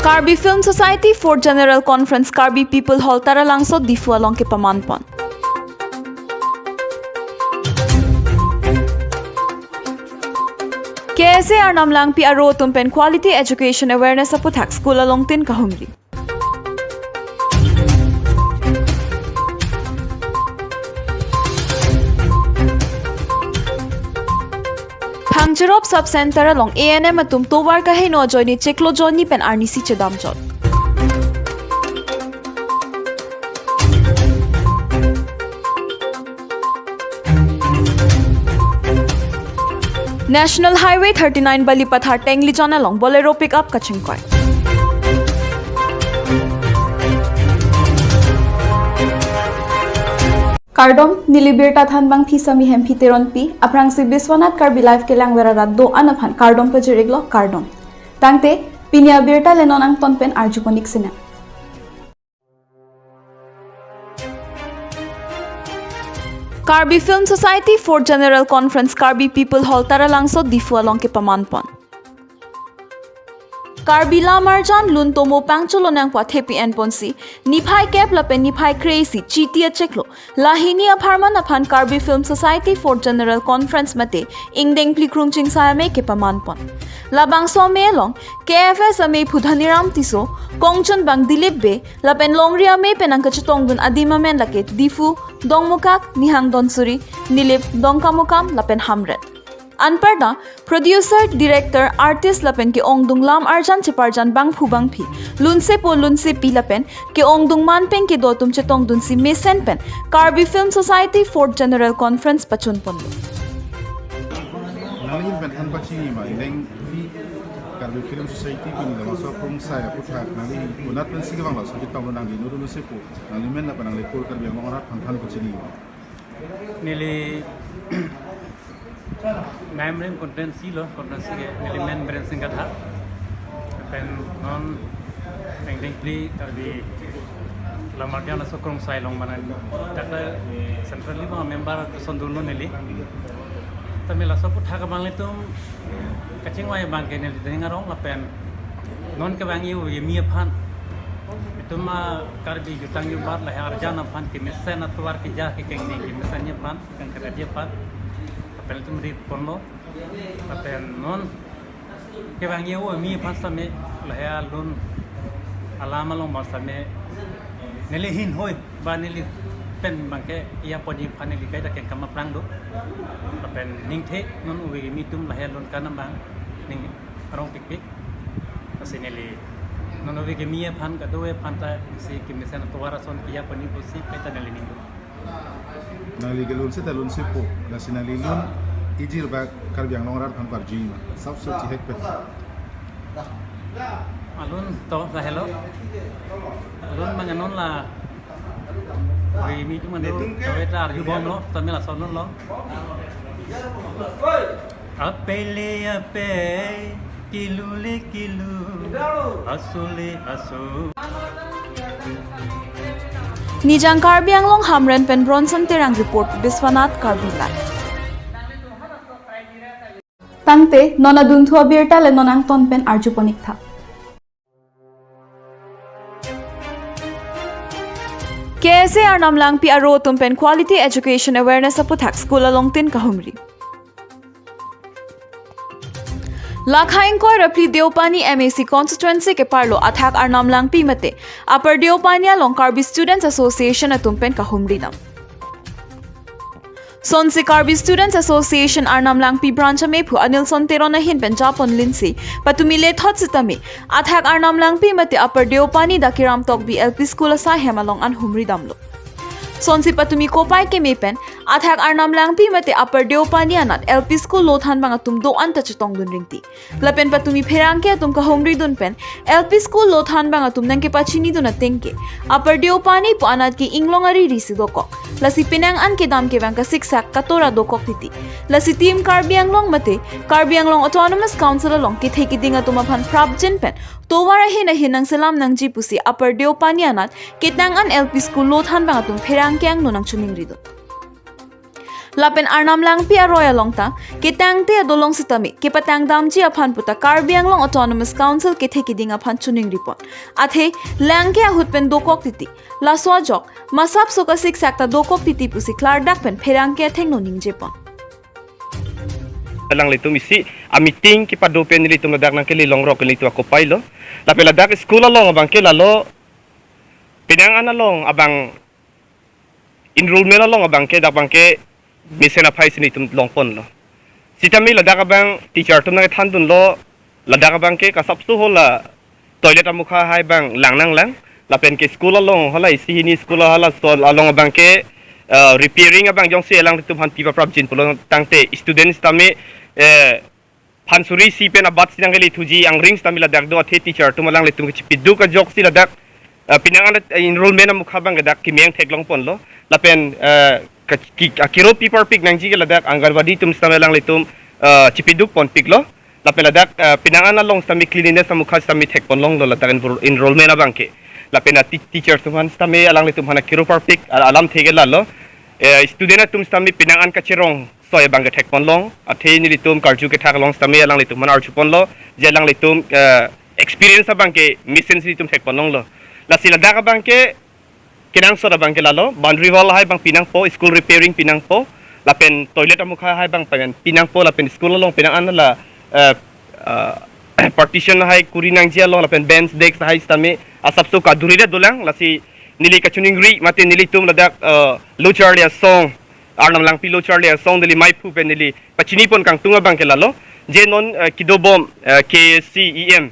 Karbi Film Society for General Conference Karbi People Hall Taralangso Biswanath ke pamanpon. KSA Arnamlang pi aro tumpen quality education awareness aputhak school along tin kahumri. Pangjerop sub center along ANM atum towar kahe no joini cheklo joni pen arnisi chedam jot. National Highway 39 Balipathar Tengli John along Bolero pickup kachingkoi. Kardom Abirta thanbang pisami hem piteron pi aprang si Biswanath Karbi live ke langwera raddo anaphan Kardom pajeriglo Kardom. Tangte Pini Abirta lenonang tonpen arjuponik sina. Karbi Film Society for General Conference Karbi People Hall Taralangso Biswanath ke pamanpon. Karbi Lamarjan Luntomo Pangcholo nang Pathepi and Ponsi, Nipai Kep Lapen Nipai Crazy, Chitia Cheklo, Lahini Aparman upon Karbi Film Society for General Conference Mate, Ingdeng Plikrungching Sayame Kepamanpon. Labang Somelong, KFS Ame Pudhaniram Tiso, Kongchon Bang Dilibbe, Lapen Longria Me Penangkachutongdun Adimamen Laket, Difu, Dongmukak, Nihang Donsuri, Nilip, Dongkamukam, Lapen Hamret. Anparda, producer, director, artist lapen ke ongdung lam arjan chiparjan bang phubang phi lunse po lunse pi lapen ke ongdung man pen ke dotum chetong dun si mesen pen Karbi Film Society for General Conference pachun pon nalin ben han pachi ma indeng vi Karbi Film Society pin da maso prong sai putha nali unat pen sig bang la so kitong nang di nuru se po nali men na panang le kol Karbi ang ora phan ko chini nili Naimrim kontensi lo kontensi ke elemen brand singkatha pen non engding pli Karbi lamarjan aso krong sai long manan takla centrally ma member sondulno neli tamila so putha ka bang letum kaching wai bang ke neli dengarong la pen non ke bang yu yemi phan ituma Karbi jutang yu bar la arjana phan ke mesen atwar ke ja ke kengni ke mesannya phan kan kerja phan Apel itu meri porno, apel non, kebang ye wo mi pas same lahya lun alama long mas same neli hin hoy ba neli pen bangke ia podi paneli kai da ken kama prang do apel ning the non uwi mi tum lahya lun kanam bang ning rong pik pik asineli non uwi ke mi pan ka do e panta si ke mesen to warason kia pani posi kai ta neli ning do nali gelun se talun se po la sinali lun ijir ba Karbi ang longar phan par jima sab so chi hek pe alun to la hello alun manganon la ri mi tu mane tawetar yu bom lo tamela sonon lo apele ape kilule kilu asule asu Nijang Karbi Anglong Hamren Pen Bronson Terang Report Biswanath Karbi Live. Tangte nona duntu Abirta le nonang ton pen arjuponik tha. KSA Arnamlang pi aro tumpen quality education awareness aputhak school along tin kahumri. Lakhaing koi rapli Deopani MAC constituency ke parlo athak Arnamlang pi mate Upper Deopani along Karbi Students Association atumpen kahumri dam. Sonsi Karbi Students Association Arnamlang pi branch me phu Anil Sontero na hin pen Japon linsi patumile thot sitami athak Arnamlang pi mate Upper Deopani dakiram tok bi LP school asa hemalong an humri damlo. Sonsi patumi kopai ke mepen athak Arnamlang pi mate Upper Deopani anat LP school lothan bang atum do anta chitong dun ringti lapen patumi pherang ke atum ka homri dun pen LP school lothan bang atum nang ke pachini dun atengke Upper Deopani po anat ki inglongari risido ko lasi pinang an ke dam ke bang ka siksak katora do kok titi lasi team Karbi Anglong mate Karbi Anglong Autonomous Council along ki theki dinga tumaphan prabjen pen towara hina hinang salam nang jipusi Upper Deopani anat kitnang an LP school lothan bang atum pherang kyang nunang chuming rido Lapen arnam lang pi aroya long ta ke tang te dolong sitami ke patang dam ji aphan puta Karbi Anglong Autonomous Council ke theki ding aphan chuning report athe lang ke ahut pen dokok titi la swajok masap soka sik sakta dokok titi pusi klar dak pen pherang ke theng no ning jepon lang litum isi a meeting ki padopen ni litum ladak nang kili longrok ni litu ako pailo la peladak school along abang ke lalo pinangan along abang enrollment along abang ke dabang ke misen apai sini tum longpon lo sitami ladak abang teacher tum nang thandun lo ladak abang ke kasapsu hola toilet amukha hai bang langnang lang lapen ke school along hola isi ni school hala so along abang ke repairing abang jong se lang litum han pipa prabjin pulo tangte students tami pansuri si pen abat sinang gali tuji ang rings tamila dak do athe teacher tumalang letum ki pidu ka jok sila dak pinangan enrollment am mukhabang dak kimeng theklong pon lo lapen akiro people pick nang ji dak angarwadi tum stamalang letum chipiduk pon pick lo lapen dak pinangan along stami cleanliness am mukha stami thek pon long lo dak enrollment abang ke lapen teacher tuman stami alang letum hana kiro pick alam thegela lo student tum stami pinangan ka chirong soy bang thek pon long athe ni litum karju ke thak long stami alang litum manar chupon lo jelang litum experience abang ke mission litum thek pon long lo la sila da bang ke kinang so bang ke lalo boundary wall hai bang pinang po school repairing pinang po lapen toilet amukha hai bang pinang po lapen school long pinang an la partition hai kurinang jia long lapen bench desk hai stami asap so ka durida dolang lasi nili kachuning ri mate nili tum ladak lo charlie song arnam lang pilo charlie song dili mai pu pen dili pachini pon kang tunga bang kelalo je non kidobom KCEM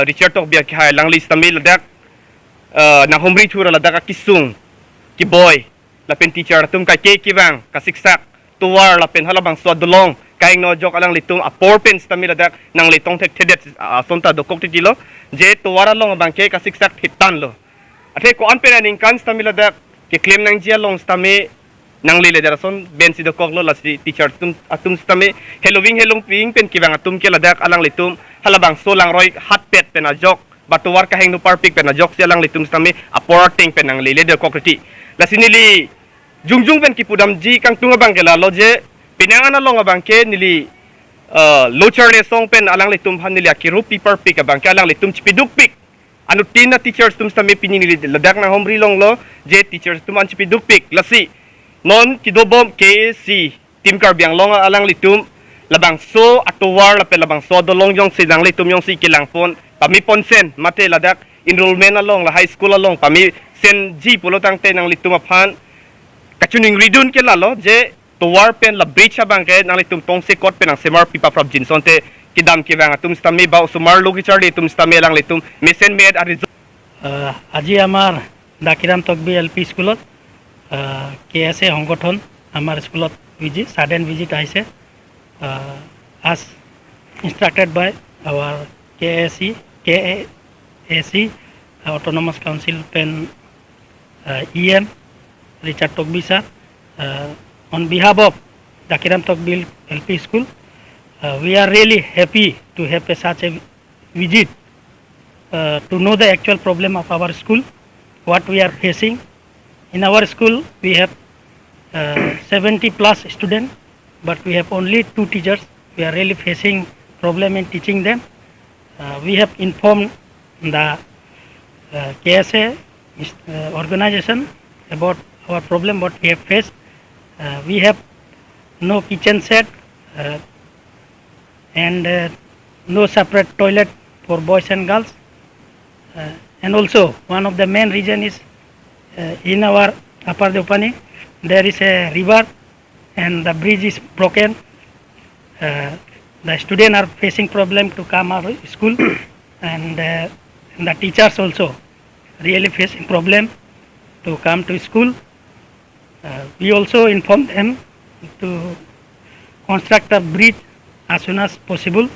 Richard tok bia khai lang list tamil ladak na homri thura ladak kisung ki boy lapen teacher tum ka ke ki bang ka siksak tuwar lapen halabang swadolong kaing no jok alang litung a four pens tamil ladak nang litong tek tedet sonta dokok titilo je tuwara long bang ke ka siksak hitan lo athe ko an penaning kan tamil ladak ke claim nang jia long stame nang lile darason bensi do koklo la si teacher atum stame helong ping pen kibang atum ke ladak alang litum halabang solang roi hat pet pen ajok batuwar ka heng no parpik pen ajok si alang litum stame aporting pen nang lile de kokriti la sinili jungjung pen kipudam ji kang tunga bang ke la loje pinangan along abang ke nili lo charle song pen alang litum han nili akiru parpik abang ke alang litum chipiduk pik anu tina teachers tum stame pinini ladak nang homri long lo je teachers tum an chipiduk pik lasi non kidobom KC tim Karbi Anglong alang litum labang so atuwar lape labang so dolong yong sidang litum yong si kilang pon pami ponsen mate ladak enrollment along la high school along pami sen ji pulo tang te nang litum aphan kachuning ridun ke lalo je tuwar pen la bridge abang ke nang litum tong se kot pen ang semar pipa prab jinson te kidam ke bang atum stami ba sumar logi charli tum stami alang litum mesen med ari আজি আমাৰ দাকিৰাম তকবি L P স্কুলত KSA সংগঠন আমাৰ স্কুলত sudden visit আহিছে as instructed by our KAC Autonomous Council pen EM Richard Tokbi sir on behalf of Dakiram Tokbi LP School we are really happy to have such a visit to know the actual problem of our school, what we are facing. In our school, we have 70 plus students, but we have only 2 teachers. We are really facing problem in teaching them. We have informed the KSA organization about our problem, what we have faced. We have no kitchen set and no separate toilet for boys and girls. And also, one of the main reason is in our Upper Dopani, there is a river and the bridge is broken. The students are facing problem to come our school and the teachers also really facing problem to come to school. We also informed them to construct a bridge as soon as possible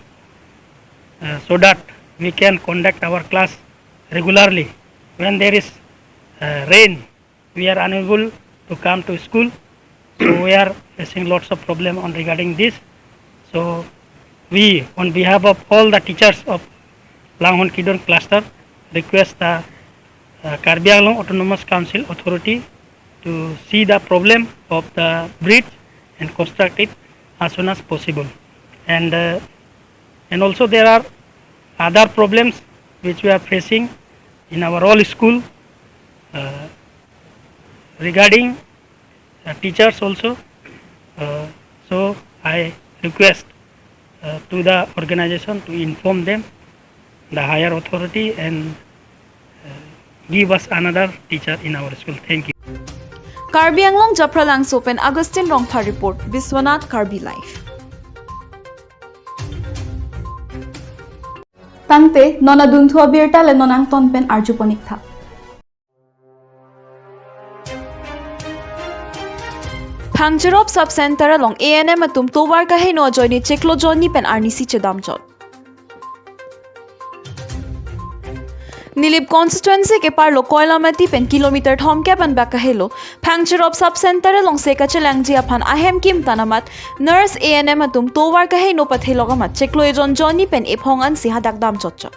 so that we can conduct our class regularly. When there is rain, we are unable to come to school, so we are facing lots of problem on regarding this. So we, on behalf of all the teachers of Langhon Kidon cluster, request the Karbi Anglong Autonomous Council Authority to see the problem of the bridge and construct it as soon as possible. And also there are other problems which we are facing in our all school regarding teachers also. So I request to the organization to inform them, the higher authority, and give us another teacher in our school. Thank you. Karbi Anglong Japralang Sopen Augustine Rongpha Report Biswanath Karbi Life. Tangte nona duntu Abirta le nonang tonpen arjuponikta. Phangcherop sub center along ANM atum towar ka heno joini cheklo joni pen arnisi chedam jot. Nilip constituency ke par lo koilamati pen kilometer thom ke pan baka helo Phangcherop sub center along seka chelangji aphan ahem kim tanamat nurse ANM atum towar ka heno pathelogama cheklo ejon joni pen ephongan si hadak dam chotcha.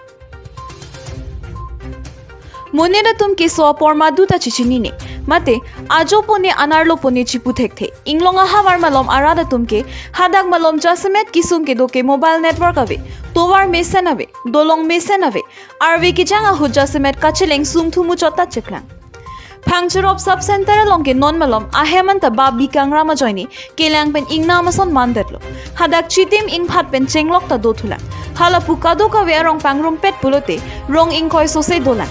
Moneda tum ke so porma duta chichini ne mate ajo pone anarlo pone chipu thekte inglonga hawar malom arada tumke hadak malom jasemet kisum ke doke mobile network ave towar mesen ave dolong mesen ave arve ki janga hujja semet kacheleng sum thumu chota cheklang Phangcherop sub center along ke non malom ahemanta ba bikangra ma joini kelang pen ingna mason mandetlo hadak chitim ing phat pen chenglok ta dothula hala pukado ka verong pangrum pet pulote rong ing koi sose dolan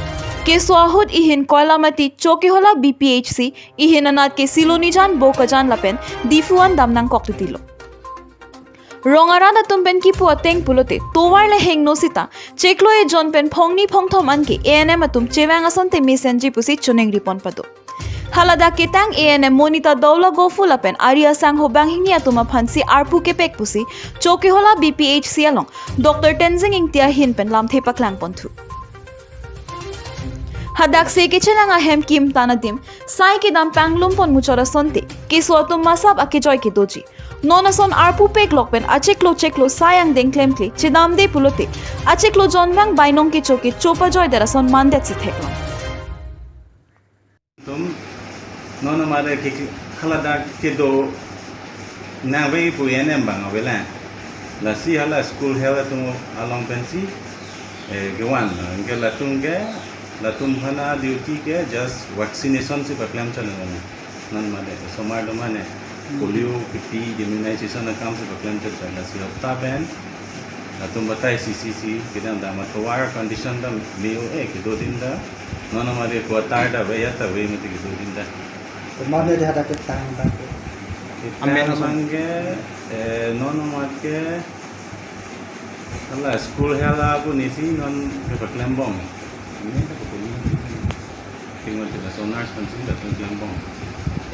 ke swahud ihin koilamati chokehola BPHC ihin anat ke silonijan bokajan lapen difuan damnang koktutilo rongarana tumpen ki pu ateng pulote towar le heng nosita cheklo e jon pen phongni phongthom anke ANM atum chewang asonte mesenji pusi chuneng ripon pado halada ketang ANM monita dawla gofula pen aria sang hobang hingi atuma phansi arpu ke pek pusi chokehola BPHC along Dr Tenzing ingtia hin pen lam thepaklang ponthu hadak se ke chelanga hem kim tanadim sai ke dam panglum pon muchora sonte ke sotum masab ake joy ke doji nonason arpu pek lokpen cheklo sayang deng klemkle chedam de pulote acheklo jonwang bainong ke choke chopa joy dera son mande chi theklo tum nona mare ke khalada ke do na ve pu yenem bang avela la si hala school hela tum along pensi gewan ngela tunge la tum khana duty ke just vaccination se paklam chalana nan male somar do mane polio PT immunization account se paklam chalana si hafta ben la tum batai CCC kidam da matwar condition da leo ek do din da nona mare ko tar da ve ya ta ve mate ke do din da to mane de hada ke tang da amen sange nona mat ke ala school hela bu nisi non ke paklam bom tinggal kita sonar penting datang Lampung.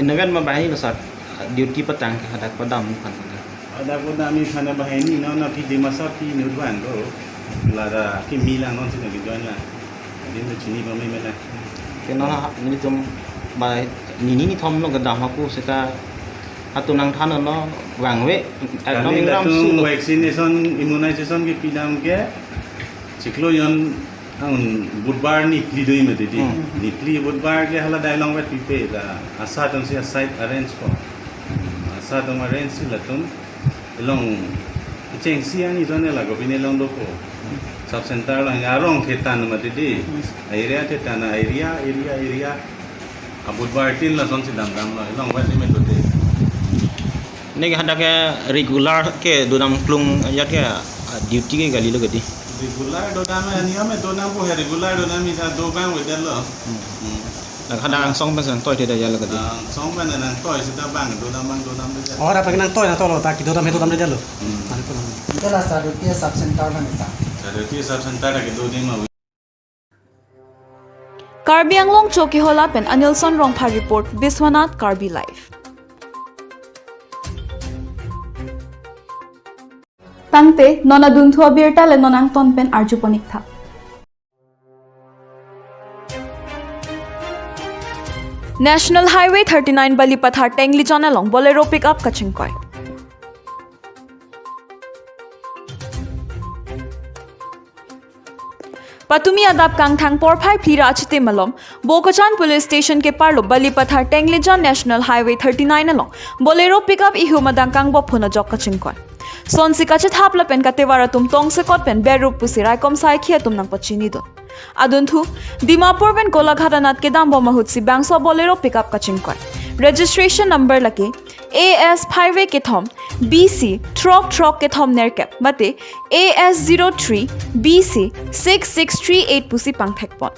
Inagan mabahay basat duty patang hadak padam kan. Ada pun kami sana bahini, na pergi masa pergi nurban tu, lara ki milang non sini kita lah. Dia tu cini pun memang lah. Kena ni cuma bahai ni thom lo gadam aku seka atau nang thana lo wangwe. Kami datang vaccination, immunization ke pidam ke, ciklo yang बुधवार निकली दो में दीदी निकली बुधवार के हला dialogue में पीपे दा आशा तुम से साइट अरेंज को आशा तुम अरेंज से लतुम लोंग चेंगसी आनी जोने लगो बिने लोंग दो को सब सेंटर लोंग यारों खेतान में दीदी एरिया खेतान एरिया अब बुधवार तीन लसन से दाम लोंग वाले में तो दे Ni hada ke regular ke do nam klung ya ke duty ke gali lo gadi. Regular do nama niam do nama po regular do nama isa do bang with that lo. Nak hada ang song pasang toy tidak ya lo gadi. Song bang dan toy sudah bang do nama dia. Oh, dapat nang toy na tolo tak do nama dia lo. Itulah Sadutia sub center kan isa. Sadutia sub center ke do din ma. Karbi Anglong Chokehola pen Anilson Rongpha Report Biswanath Karbi Life. Tangte nona duntu Abirta le nonang tonpen arjuponikta. National Highway 39 Balipatha Tenglijan along Bolero pickup Kachingkoi. Patumi adap kang thang porphai phira achite malom Bokachan Police Station ke parlo Balipathar Tenglejan National Highway 39 along Bolero pickup ihu madang kang bop phuna jok kachingkon Son sikachet hapla pen katewara tum tong sekot pen berup pusirai kom sai khia tum nang pachini do Adun thu Dimapur pen Kolaghatanat ke dam bomahut si bangso Bolero pickup kachingkon Registration number lake AS 5 ke thom BC truck ke thom nerkep mate AS03 BC 6638 pusi pangthekpon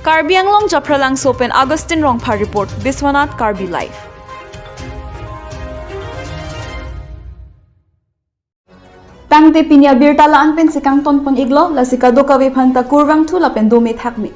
Karbi Anglong Japralang Sopen Augustine Rongpha report Biswanath Karbi live Tangte Pini Abirta la anpen sikang ton pon iglo la sikado ka we phanta kurwang thu la pen do me thakmi